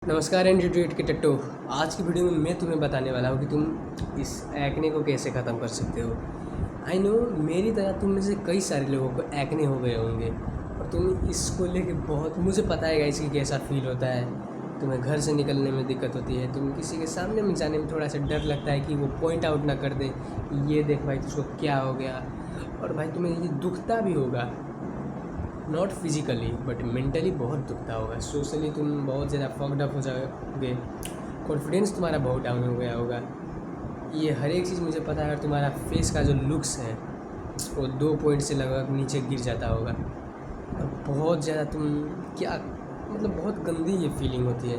नमस्कार एंड के टट्टो। आज की वीडियो में मैं तुम्हें बताने वाला हूँ कि तुम इस एक्ने को कैसे ख़त्म कर सकते हो। आई नो मेरी तरह तुम में से कई सारे लोगों को एक्ने हो गए होंगे और तुम इसको लेके बहुत, मुझे पता है इसकी कैसा फील होता है। तुम्हें घर से निकलने में दिक्कत होती है, तुम किसी के सामने में जाने में थोड़ा सा डर लगता है कि वो पॉइंट आउट ना कर दे, ये देख भाई तुझको क्या हो गया। और भाई तुम्हें ये दुखता भी होगा, नॉट फिजिकली बट मेंटली बहुत दुखता होगा। सोशली तुम बहुत ज़्यादा फक्ड अप हो जाओगे, कॉन्फिडेंस तुम्हारा बहुत डाउन हो गया होगा। ये हर एक चीज़ मुझे पता है। और तुम्हारा फेस का जो लुक्स है वो 2 पॉइंट से लगभग नीचे गिर जाता होगा और बहुत ज़्यादा तुम क्या मतलब बहुत गंदी ये फीलिंग होती है।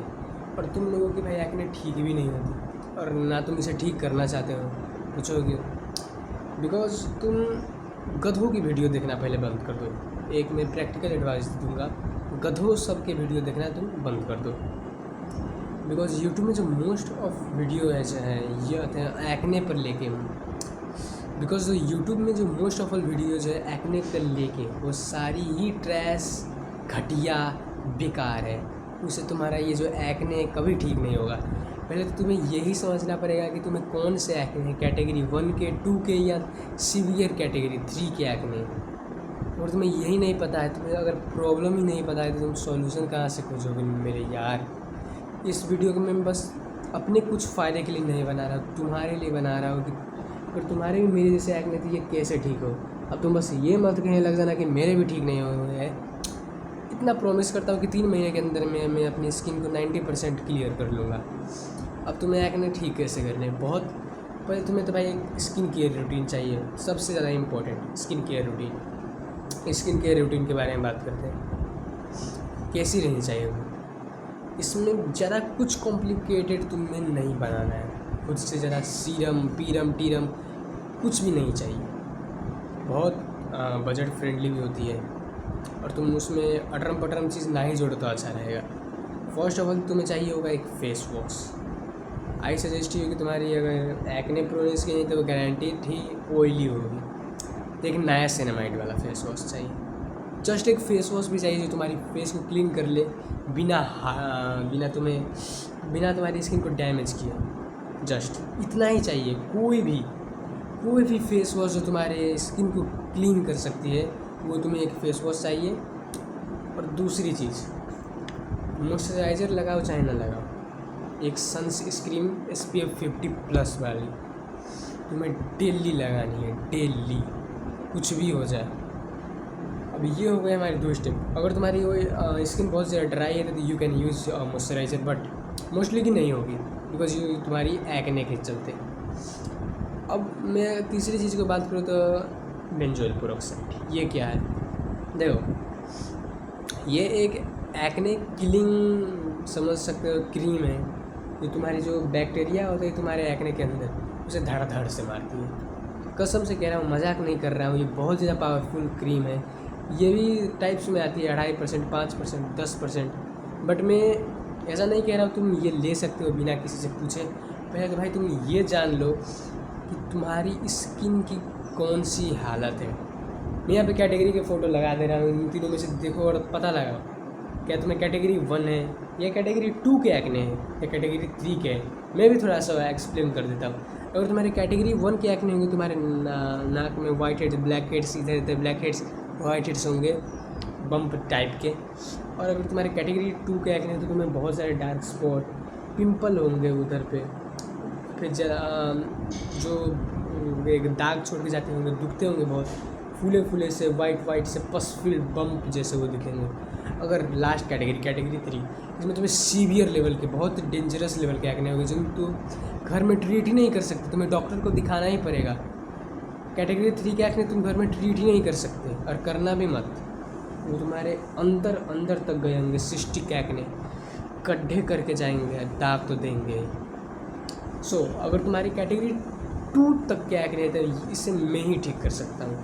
और तुम लोगों की भाई एक्ने ठीक भी नहीं होती और ना तुम इसे ठीक करना चाहते हो। पूछोगे बिकॉज तुम गधों की वीडियो देखना पहले बंद कर दो। एक मैं प्रैक्टिकल एडवाइस दूंगा, गधों सब के वीडियो देखना तुम बंद कर दो। बिकॉज यूट्यूब में जो मोस्ट ऑफ वीडियो ऐसे हैं ये आते हैं एक्ने पर लेके। बिकॉज यूट्यूब में जो मोस्ट ऑफ ऑल वीडियोज़ है एक्ने पर लेके वो सारी ही ट्रैश, घटिया, बेकार है। उससे तुम्हारा ये जो एक्ने कभी ठीक नहीं होगा। पहले तो तुम्हें यही समझना पड़ेगा कि तुम्हें कौन से एक्ने हैं, कैटेगरी 1 के, 2 के या सीवियर कैटेगरी 3 के एक्ने। और तुम्हें यही नहीं पता है, तुम्हें अगर प्रॉब्लम ही नहीं पता है तो तुम सॉल्यूशन कहाँ से खोजोगे मेरे यार। इस वीडियो को मैं बस अपने कुछ फ़ायदे के लिए नहीं बना रहा, तुम्हारे लिए बना रहा हूँ कि अगर तुम्हारे भी मेरे जैसे एक्ने तो ये कैसे ठीक हो। अब तुम बस ये मत कहने लग जाना कि मेरे भी ठीक नहीं हुए हैं। इतना प्रॉमिस करता हूँ कि 3 महीने के अंदर में मैं अपनी स्किन को 90% क्लियर कर लूँगा। अब तुम्हें एक्ने ठीक कैसे करने, बहुत पहले तुम्हें तो भाई एक स्किन केयर रूटीन चाहिए, सबसे ज़्यादा important skin care routine. Skin care routine के बारे में बात करते हैं, कैसी रहनी चाहिए वो। इसमें ज़्यादा कुछ कॉम्प्लिकेटेड तुम्हें नहीं बनाना है, खुद से ज़्यादा सीरम पीरम टीरम कुछ भी नहीं चाहिए। बहुत बजट फ्रेंडली भी होती है और तुम उसमें अटरम पटरम चीज़ ना ही जोड़ो तो अच्छा रहेगा। फर्स्ट ऑफ ऑल तुम्हें चाहिए होगा एक face wash. I suggest you कि तुम्हारी अगर एक्ने प्रोन स्किन है तो वो गारंटीड ही ऑयली होगी, तो एक नया सिनेमाइड वाला फेस वॉश चाहिए। जस्ट एक फेस वॉश भी चाहिए जो तुम्हारी फेस को क्लीन कर ले बिना तुम्हारी स्किन को डैमेज किए। जस्ट इतना ही चाहिए। कोई भी फेस वॉश जो तुम्हारे स्किन को क्लीन कर सकती है वो तुम्हें एक फेस वॉश चाहिए। और दूसरी चीज़, मॉइस्चराइज़र लगाओ चाहे ना लगाओ, एक सनस्क्रीन SPF 50+ वाली तुम्हें डेली लगानी है, डेली, कुछ भी हो जाए। अब ये हो गए हमारे 2 स्टेप। अगर तुम्हारी वो स्किन बहुत ज़्यादा ड्राई है तो you can use moisturiser, but mostly की नहीं होगी बिकॉज ये तुम्हारी एक्ने के चलते। अब मैं तीसरी चीज़ की बात करूँ तो बेंजोइल पेरोक्साइड। ये क्या है, देखो ये एक एक्ने किलिंग समझ सकते हो क्रीम है जो तुम्हारी जो बैक्टीरिया होता है तुम्हारे एक्ने के अंदर उसे धड़ धड़ से मारती है। कसम से कह रहा हूँ, मजाक नहीं कर रहा हूँ, ये बहुत ज़्यादा पावरफुल क्रीम है। ये भी टाइप्स में आती है, 2.5%, 5%, 10%। बट मैं ऐसा नहीं कह रहा हूँ तुम ये ले सकते हो बिना किसी से पूछे। पहले तो भाई तुम ये जान लो कि तुम्हारी स्किन की कौन सी हालत है। मैं यहाँ पे कैटेगरी के फ़ोटो लगा दे रहा हूँ, इन तीनों में से देखो और पता लगाओ क्या तुम्हें कैटेगरी 1 है या कैटेगरी 2 के एक्ने है या कैटेगरी 3 के है। मैं भी थोड़ा सा एक्सप्लेन कर देता हूँ। अगर तुम्हारे कैटेगरी 1 के एक्ने होंगे, तुम्हारे नाक में वाइट हेड्स, ब्लैक हेड्स, इधर इधर ब्लैक हेड्स, वाइट हेड्स होंगे बम्प टाइप के। और अगर तुम्हारे कैटेगरी 2 के एक्ने तो तुम्हें बहुत सारे डार्क स्पॉट, पिंपल होंगे उधर पे, फिर जो एक दाग छोड़ के जाते होंगे, दुखते होंगे बहुत, फूले फूले से, वाइट से, पस फील्ड बम्प जैसे वो दिखेंगे। अगर लास्ट कैटेगरी 3, इसमें तुम्हें सीवियर लेवल के, बहुत डेंजरस लेवल के एक्ने होंगे जिनको तो घर में ट्रीट ही नहीं कर सकते, तुम्हें डॉक्टर को दिखाना ही पड़ेगा। कैटेगरी 3 के एक्ने तुम घर में ट्रीट ही नहीं कर सकते और करना भी मत। वो तुम्हारे अंदर तक गए होंगे, सिस्टिक एक्ने, गड्ढे करके जाएंगे, दाग तो देंगे। सो अगर तुम्हारी कैटेगरी 2 तक के एक्ने है तो इसे मैं ही ठीक कर सकता हूँ,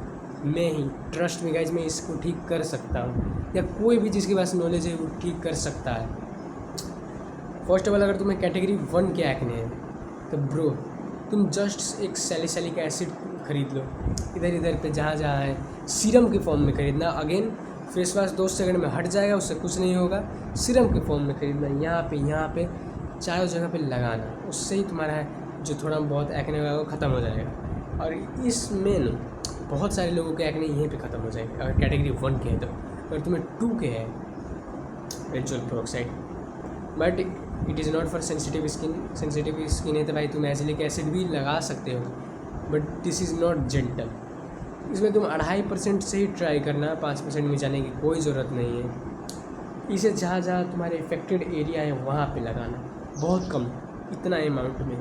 मैं ही, ट्रस्ट में गाइज, मैं इसको ठीक कर सकता हूँ या कोई भी जिसके पास नॉलेज है वो ठीक कर सकता है। फर्स्ट ऑफ ऑल अगर तुम्हें कैटेगरी 1 के एक्ने है तो ब्रो तुम जस्ट एक सैलिसिलिक एसिड खरीद लो, इधर पे जहाँ है सीरम के फॉर्म में खरीदना। अगेन फेस वॉश 2 सेकंड में हट जाएगा, उससे कुछ नहीं होगा। सीरम के फॉर्म में खरीदना, यहाँ पे चारों जगह पे लगाना, उससे ही तुम्हारा जो थोड़ा बहुत एक्ने होगा वो ख़त्म हो जाएगा। और इसमें न बहुत सारे लोगों के एक्ने यहीं पे ख़त्म हो जाएंगे अगर कैटेगरी 1 के है तो। अगर तुम्हें 2 के है benzoyl peroxide, but it is not for sensitive skin है तो भाई तुम एसिलिक एसिड भी लगा सकते हो, but this is not gentle. इसमें तुम 2.5% से ही ट्राई करना, 5% में जाने की कोई ज़रूरत नहीं है। इसे जहाँ जहाँ तुम्हारे इफेक्टेड एरिया है वहाँ पे लगाना, बहुत कम, इतना अमाउंट में।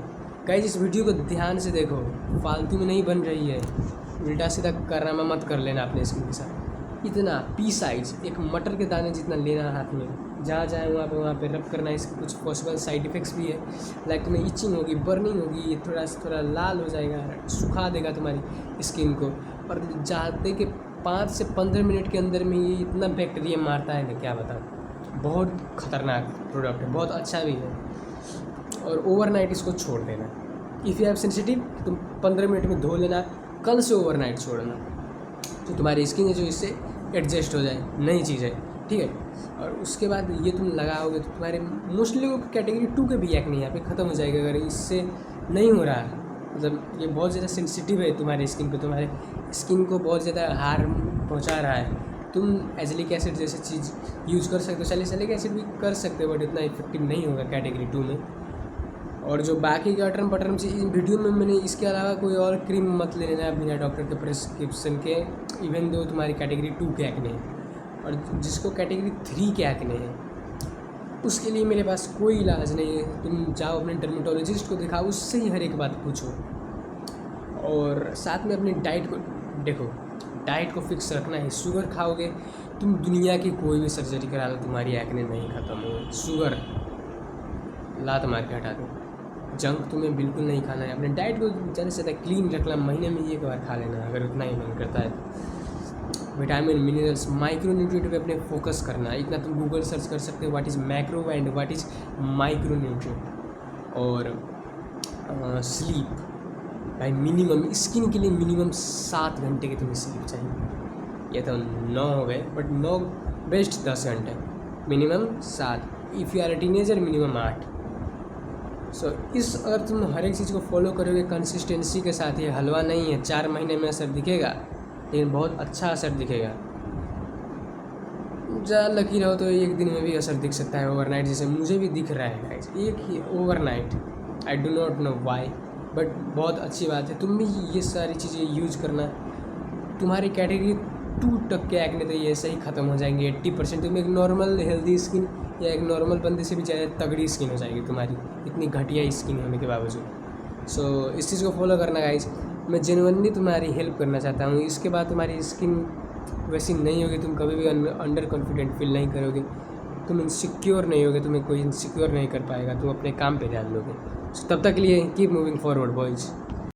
गाइस इस वीडियो को ध्यान से देखो, फालतू में नहीं बन रही है, उल्टा सीधा करना मत कर लेना अपने स्किन के साथ। इतना पी साइज, एक मटर के दाने जितना लेना हाथ में, जहाँ जाए वहाँ पे रब करना। इसके कुछ पॉसिबल साइड इफ़ेक्ट्स भी है, लाइक तुम्हें इचिंग होगी, बर्निंग होगी, ये थोड़ा लाल हो जाएगा, सुखा देगा तुम्हारी स्किन को। और जाते कि 5 से 15 मिनट के अंदर में ये इतना बैक्टीरिया मारता है ना क्या बताओ। बहुत ख़तरनाक प्रोडक्ट है, बहुत अच्छा भी है। और ओवरनाइट इसको छोड़ देना। इफ़ यू हैव सेंसिटिव तुम 15 मिनट में धो लेना, कल से ओवरनाइट छोड़ना, तो तुम्हारी स्किन है जो इससे एडजस्ट हो जाए, नई चीज़ है, ठीक है। और उसके बाद ये तुम लगाओगे तो तुम्हारे मोस्टली लोगों की कैटेगरी 2 के भी एक्ने यहाँ पे ख़त्म हो जाएगा। अगर इससे नहीं हो रहा है, मतलब ये बहुत ज़्यादा सेंसिटिव है तुम्हारे स्किन पे, तुम्हारे स्किन को बहुत ज़्यादा हार्म पहुँचा रहा है, तुम एसिलिक एसिड जैसी चीज़ यूज़ कर सकते हो। सैलिसिलिक एसिड भी कर सकते हो, बट इतना इफेक्टिव नहीं होगा कैटेगरी 2 में। और जो बाकी के अटरम पटरम चीज़ वीडियो में मैंने इसके अलावा कोई और क्रीम मत ले लेना बिना डॉक्टर के प्रिस्क्रिप्शन के, इवन दो तुम्हारी कैटेगरी 2 के एक्ने है। और जिसको कैटेगरी 3 के एक्ने है उसके लिए मेरे पास कोई इलाज नहीं है, तुम जाओ अपने डर्मेटोलॉजिस्ट को दिखाओ, उससे ही हर एक बात पूछो। और साथ में अपनी डाइट को देखो, डाइट को फिक्स रखना है। शुगर खाओगे तुम दुनिया की कोई भी सर्जरी करा लो, तुम्हारी एक्ने नहीं ख़त्म होगी। शुगर लात मार के हटा दो। जंक तुम्हें बिल्कुल नहीं खाना है। अपने डाइट को ज़्यादा से ज़्यादा क्लीन रखना, महीने में एक बार खा लेना अगर उतना ही मन करता है। विटामिन मिनरल्स माइक्रो न्यूट्रिएंट पे अपने फोकस करना। इतना तुम गूगल सर्च कर सकते हो what is macro and what is micro nutrient. और स्लीप भाई, मिनिमम स्किन के लिए मिनिमम 7 घंटे की तुम्हें स्लीप चाहिए। ये तो 9 हो गए, बट 9 बेस्ट 10 घंटे, minimum 7। If you are a teenager minimum 8। So इस अगर तुम हर एक चीज़ को फॉलो करोगे कंसिस्टेंसी के साथ, ये हलवा नहीं है 4 महीने में असर दिखेगा, लेकिन बहुत अच्छा असर दिखेगा। ज़्यादा लकी रहो तो 1 दिन में भी असर दिख सकता है ओवरनाइट, जैसे मुझे भी दिख रहा है गाइस, एक ही overnight. I do not know why, but बहुत अच्छी बात है। तुम भी ये सारी चीज़ें यूज करना, तुम्हारी कैटेगरी 2 तक के एक्ने तो ये ऐसे ही ख़त्म हो जाएंगे 80%। तुम एक नॉर्मल हेल्दी स्किन या एक नॉर्मल बंदे से भी ज़्यादा तगड़ी स्किन हो जाएगी तुम्हारी, इतनी घटिया स्किन होने के बावजूद। सो इस चीज़ को फॉलो करना गाइस, मैं जेन्युइनली तुम्हारी हेल्प करना चाहता हूँ। इसके बाद तुम्हारी स्किन वैसी नहीं होगी, तुम कभी भी अंडर कॉन्फिडेंट फील नहीं करोगे, तुम इनसिक्योर नहीं होगे, तुम्हें कोई इनसिक्योर नहीं कर पाएगा, तुम अपने काम पे ध्यान दोगे। तब तक के लिए कीप मूविंग फॉरवर्ड बॉयज़।